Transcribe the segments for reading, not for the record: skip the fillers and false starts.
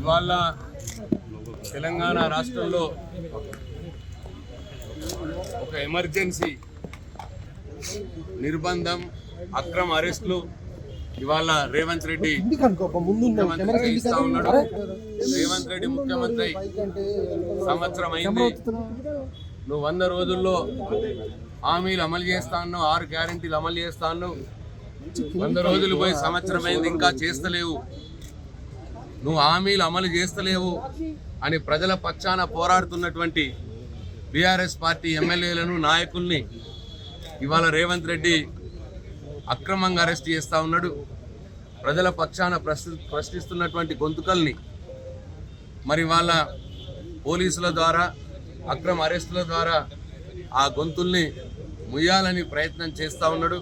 ఇవాళ తెలంగాణ రాష్ట్రంలో ఒక ఎమర్జెన్సీ నిర్బంధం అక్రమ అరెస్టులు ఇవాళ రేవంత్ రెడ్డి ముఖ్యమంత్రి చేస్తా ఉన్నాడు. రేవంత్ రెడ్డి ముఖ్యమంత్రి సంవత్సరం అయింది. నువ్వు 100 రోజుల్లో హామీలు అమలు చేస్తా ఉన్నావు, 6 గ్యారెంటీలు అమలు చేస్తా ఉన్నావు. 100 రోజులు పోయి సంవత్సరం అయింది, ఇంకా చేస్తలేవు. నువ్వు హామీలు అమలు చేస్తలేవు అని ప్రజల పక్షాన పోరాడుతున్నటువంటి బీఆర్ఎస్ పార్టీ ఎమ్మెల్యేలను నాయకుల్ని ఇవాళ రేవంత్ రెడ్డి అక్రమంగా అరెస్ట్ చేస్తూ ఉన్నాడు. ప్రజల పక్షాన ప్రశ్నిస్తున్నటువంటి గొంతుకల్ని మరి వాళ్ళ పోలీసుల ద్వారా అక్రమ అరెస్టుల ద్వారా ఆ గొంతుల్ని ముయ్యాలని ప్రయత్నం చేస్తూ ఉన్నాడు.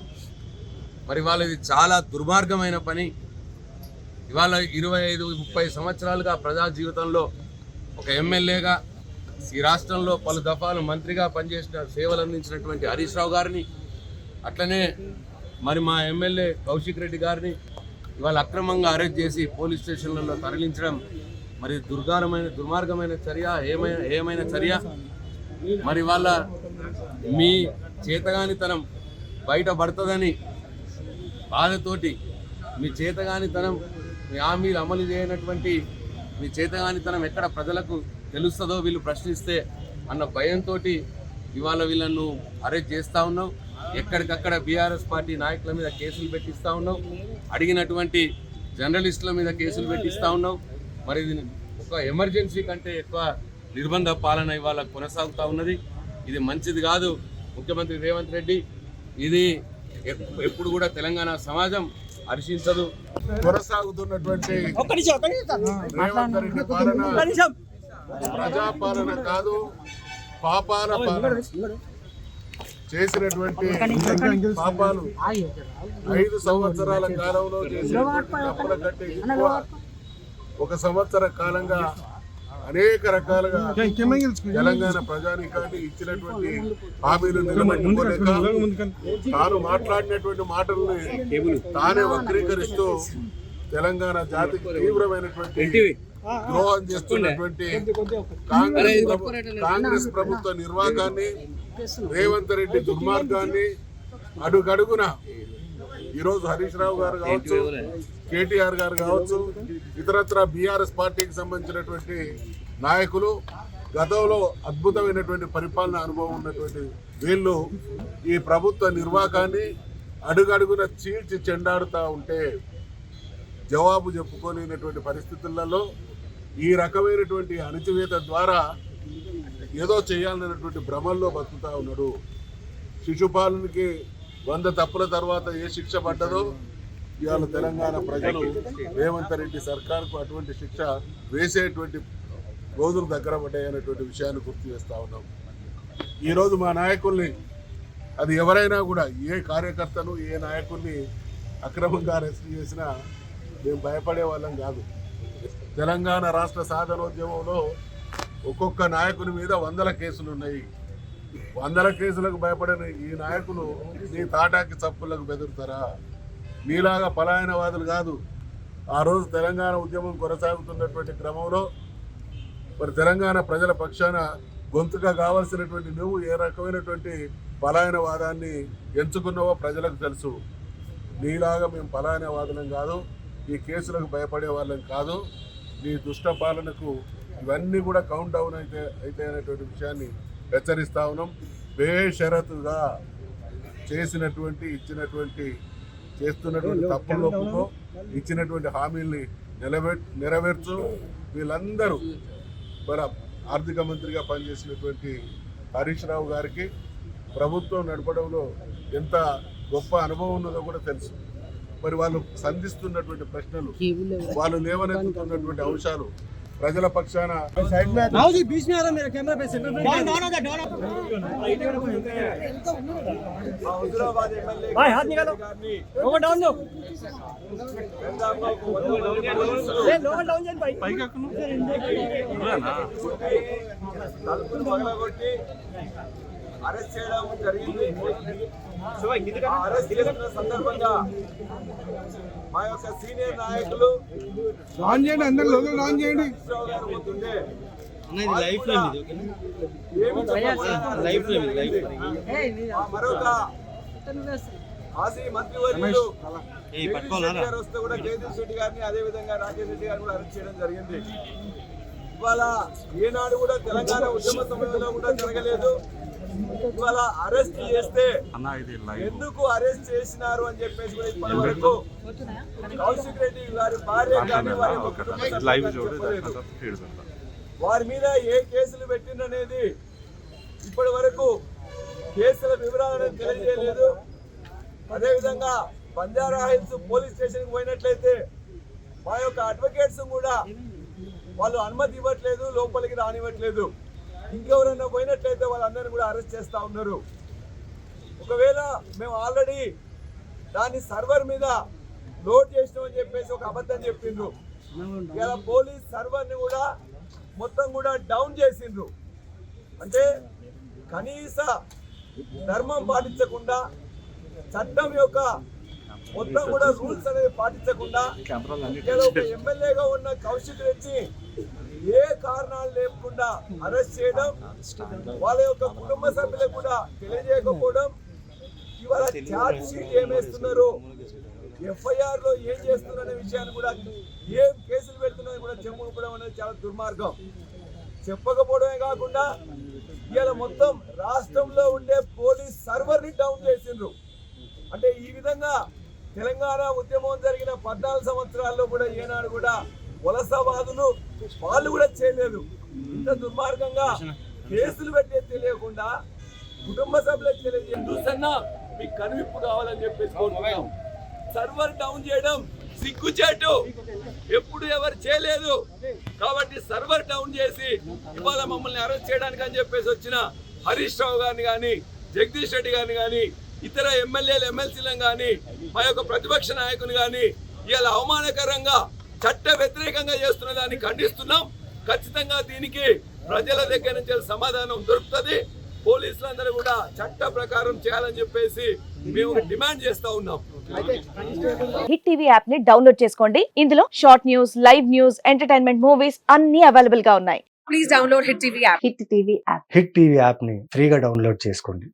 మరి వాళ్ళది చాలా దుర్మార్గమైన పని. ఇవాళ 25-30 సంవత్సరాలుగా ప్రజా జీవితంలో ఒక ఎమ్మెల్యేగా ఈ రాష్ట్రంలో పలు దఫాలు మంత్రిగా పనిచేసిన సేవలు అందించినటువంటి హరీష్ రావు గారిని, అట్లనే మరి మా ఎమ్మెల్యే కౌశిక్ రెడ్డి గారిని ఇవాళ అక్రమంగా అరెస్ట్ చేసి పోలీస్ స్టేషన్లలో తరలించడం మరి దుర్మార్గమైన చర్య, ఏమైన చర్య. మరి వాళ్ళ మీ చేతగానితనం బయటపడుతుందని బాధతోటి మీ చేతగానితనం, మీ హామీలు అమలు చేయనటువంటి మీ చేతగానితనం ఎక్కడ ప్రజలకు తెలుస్తుందో వీళ్ళు ప్రశ్నిస్తే అన్న భయంతో ఇవాళ వీళ్ళను అరెస్ట్ చేస్తూ ఉన్నావు. ఎక్కడికక్కడ బీఆర్ఎస్ పార్టీ నాయకుల మీద కేసులు పెట్టిస్తూ ఉన్నావు. అడిగినటువంటి జర్నలిస్టుల మీద కేసులు పెట్టిస్తూ ఉన్నావు. మరి ఇది ఒక ఎమర్జెన్సీ కంటే ఎక్కువ నిర్బంధ పాలన ఇవాళ కొనసాగుతూ ఉన్నది. ఇది మంచిది కాదు ముఖ్యమంత్రి రేవంత్ రెడ్డి. ఇది ఎప్పుడు కూడా తెలంగాణ సమాజం హర్షించదు. కొనసాగుతున్నటువంటి రేవంత్ రెడ్డి పాలన ప్రజాపాలన కాదు, పాపాల పాలన. చేసినటువంటి పాపాలు 5 సంవత్సరాల కాలంలో చేసినటువంటి తప్పుల కంటే ఎక్కువ 1 సంవత్సర కాలంగా అనేక రకాలుగా తెలంగాణ ప్రజానీకాన్ని ఇచ్చినటువంటి హామీలు నిలబెట్టుకోలేక తాను మాట్లాడినటువంటి మాటల్ని తానే వక్రీకరిస్తూ తెలంగాణ జాతికి తీవ్రమైనటువంటి ద్రోహం చేస్తున్నటువంటి కాంగ్రెస్ ప్రభుత్వ నిర్వాకాన్ని, రేవంత్ రెడ్డి దుర్మార్గాన్ని అడుగడుగున ఈరోజు హరీష్ రావు గారు కావచ్చు, కేటీఆర్ గారు కావచ్చు, ఇతరత్ర బీఆర్ఎస్ పార్టీకి సంబంధించినటువంటి నాయకులు గతంలో అద్భుతమైనటువంటి పరిపాలన అనుభవం ఉన్నటువంటి వీళ్ళు ఈ ప్రభుత్వ నిర్వాకాన్ని అడుగడుగున చీల్చి చెండాడుతూ ఉంటే జవాబు చెప్పుకోలేనటువంటి పరిస్థితులలో ఈ రకమైనటువంటి అణచివేత ద్వారా ఏదో చేయాలన్నటువంటి భ్రమల్లో బతుకుతా ఉన్నాడు. శిశుపాలనకి 100 తప్పుల తర్వాత ఏ శిక్ష పడ్డదో ఇవాళ తెలంగాణ ప్రజలు రేవంత్ రెడ్డి సర్కార్కు అటువంటి శిక్ష వేసేటువంటి రోజులు దగ్గర పడ్డాయనేటువంటి విషయాన్ని గుర్తు చేస్తూ ఉన్నాం. ఈరోజు మా నాయకుల్ని, అది ఎవరైనా కూడా, ఏ కార్యకర్తను ఏ నాయకుల్ని అక్రమంగా అరెస్ట్ చేసినా మేము భయపడే వాళ్ళం కాదు. తెలంగాణ రాష్ట్ర సాధనోద్యమంలో ఒక్కొక్క నాయకుని మీద 100 కేసులు ఉన్నాయి. 100 కేసులకు భయపడిన ఈ నాయకులు నీ తాటాకి చప్పులకు బెదురుతారా? నీలాగా పలాయనవాదులు కాదు. ఆ రోజు తెలంగాణ ఉద్యమం కొనసాగుతున్నటువంటి క్రమంలో మరి తెలంగాణ ప్రజల పక్షాన గొంతుగా కావాల్సినటువంటి నువ్వు ఏ రకమైనటువంటి పలాయనవాదాన్ని ఎంచుకున్నావో ప్రజలకు తెలుసు. నీలాగా మేము పలాయనవాదులం కాదు, ఈ కేసులకు భయపడే వాళ్ళం కాదు. నీ దుష్ట పాలనకు ఇవన్నీ కూడా కౌంట్ డౌన్ అయితే అనేటువంటి విషయాన్ని హెచ్చరిస్తా ఉన్నాం. బేషరతుగా చేస్తున్నటువంటి తప్పుల్లో ఇచ్చినటువంటి హామీల్ని నెరవేర్చు. వీళ్ళందరూ మన ఆర్థిక మంత్రిగా పనిచేసినటువంటి హరీష్ రావు గారికి ప్రభుత్వం నడపడంలో ఎంత గొప్ప అనుభవం ఉన్నదో కూడా తెలుసు. మరి వాళ్ళు సంధిస్తున్నటువంటి ప్రశ్నలు, వాళ్ళు లేవనెత్తుతున్నటువంటి అంశాలు ప్రజల పక్షాన అరెస్ట్ చేయడం జరిగింది. అరెస్ట్ చేసిన సందర్భంగా మా యొక్క సీనియర్ నాయకులు ఆన్ చేయండి, అందరూ ఆన్ చేయండి. హరీష్ రావు గారు పోతుండే మరొక మాజీ మంత్రివర్యులు గారు వస్తే కూడా జగదీష్ రెడ్డి గారిని అదే విధంగా రాకేష్ రెడ్డి గారిని కూడా అరెస్ట్ చేయడం జరిగింది. ఇవాళ ఏనాడు కూడా తెలంగాణ ఉద్యమ సమయంలో కూడా జరగలేదు. ఇవాళ అరెస్ట్ చేస్తే ఎందుకు అరెస్ట్ చేసినారు అని చెప్పేసి కూడా ఇప్పటి వరకు కౌశిక్ రెడ్డి గారి భార్య కానీ వారి వారి మీద ఏ కేసులు పెట్టిందనేది ఇప్పటి వరకు కేసుల వివరాలను తెలియజేయలేదు. అదేవిధంగా బంజారా హిల్స్ పోలీస్ స్టేషన్కి పోయినట్లయితే మా యొక్క అడ్వకేట్స్ కూడా వాళ్ళు అనుమతి ఇవ్వట్లేదు, లోపలికి రానివ్వట్లేదు. ఇంకెవరైనా పోయినట్లయితే వాళ్ళందరినీ కూడా అరెస్ట్ చేస్తూ ఉన్నారు. ఒకవేళ మేము ఆల్రెడీ దాన్ని సర్వర్ మీద లోడ్ చేసినామని చెప్పేసి ఒక అబద్ధం చెప్పిండ్రు. ఇలా పోలీస్ సర్వర్ని కూడా మొత్తం కూడా డౌన్ చేసిండ్రు. అంటే కనీస ధర్మం పాటించకుండా, చట్టం యొక్క మొత్తం కూడా రూల్స్ అనేది పాటించకుండా ఒక ఎమ్మెల్యేగా ఉన్న కౌశిక్ రెడ్డి ఏ కారణాలు లేకుండా అరెస్ట్ చేయడం, వాళ్ళ యొక్క కుటుంబ సభ్యులకు కూడా తెలియజేయకపోవడం, ఇవాళ ఛార్జ్ షీట్ ఏమేస్తున్నారు, ఎఫ్ఐఆర్ లో ఏం చేస్తున్నారనే విషయాన్ని కూడా, ఏం కేసులు పెడుతున్నారని కూడా చెప్పకపోవడం అనేది చాలా దుర్మార్గం. చెప్పకపోవడమే కాకుండా ఇవాళ మొత్తం రాష్ట్రంలో ఉండే పోలీస్ సర్వర్ ని డౌన్ చేసిండ్రు. అంటే ఈ విధంగా తెలంగాణ ఉద్యమం జరిగిన 14 సంవత్సరాల్లో కూడా ఏనాడు కూడా వలసవాదులు వాళ్ళు కూడా చేయలేదు. ఇంత దుర్మార్గంగా కేసులు పెట్టే తెలియకుండా కుటుంబ సభ్యులకు తెలియజేస్తున్నా మీకు కనువిప్పు కావాలని చెప్పేసి కోరుతున్నాం. సర్వర్ డౌన్ చేయడం సిగ్గుచేటు, ఎప్పుడు ఎవరు చేయలేదు. కాబట్టి సర్వర్ డౌన్ చేసి ఇవాళ మమ్మల్ని అరెస్ట్ చేయడానికి అని చెప్పేసి వచ్చిన హరీష్ రావు గారిని కానీ, జగదీష్ రెడ్డి గారిని కానీ, ఇతర ఎమ్మెల్యేలు ఎమ్మెల్సీలను కానీ, మా యొక్క ప్రతిపక్ష నాయకుని కానీ ఇవాళ అవమానకరంగా చట్ట వ్యతిరేకంగా చేస్తున్న దాన్ని ఖండిస్తున్నాం. ఖచ్చితంగా దీనికి ప్రజల దగ్గర నుంచి సమాధానం దొరుకుతుంది. పోలీసులందరూ కూడా చట్ట ప్రకారం చేయాలని చెప్పేసి మేము డిమాండ్ చేస్తా ఉన్నాం. హిట్ టీవీ యాప్ ని డౌన్లోడ్ చేసుకోండి. ఇందులో short news, live news, entertainment movies అన్ని అవైలబుల్ గా ఉన్నాయి. Please download hit TV app. Hit TV app ని ఫ్రీగా డౌన్లోడ్ చేసుకోండి.